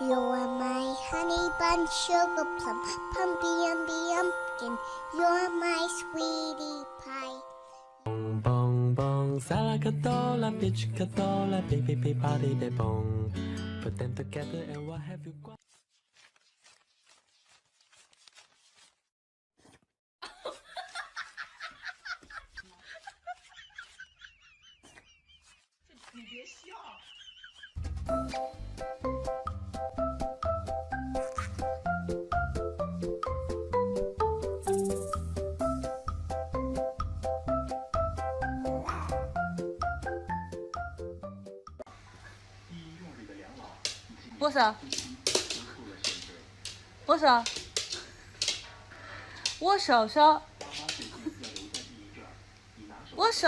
You are my honey bun, sugar plum, pumpy umby umpkin. You're my sweetie pie. Bong bong bong, salakadola, bitchkadola, baby, baby, body, baby, bong. Put them together and what have you got?握手，握手，握手手，握手。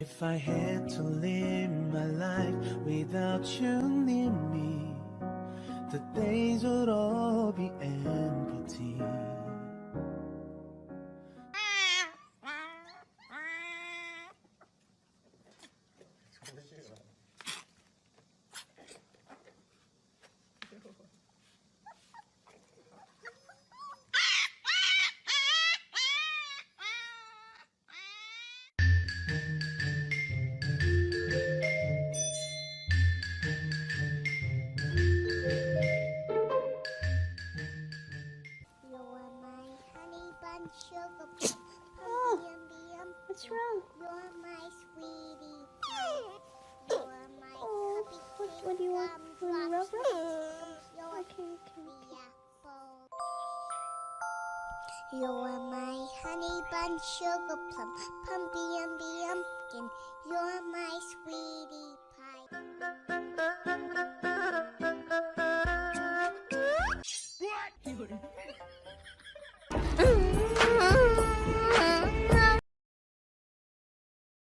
If I had to live my life without you near me, the days would all be empty. Sugar plum, pumpy umby umpkin. What's wrong? You're my sweetie pie. You're my cupcake. What do you want? You want to rub You're Okay. the apple. You're my honey bun, sugar plum, pumpy umby umpkin. You're my sweet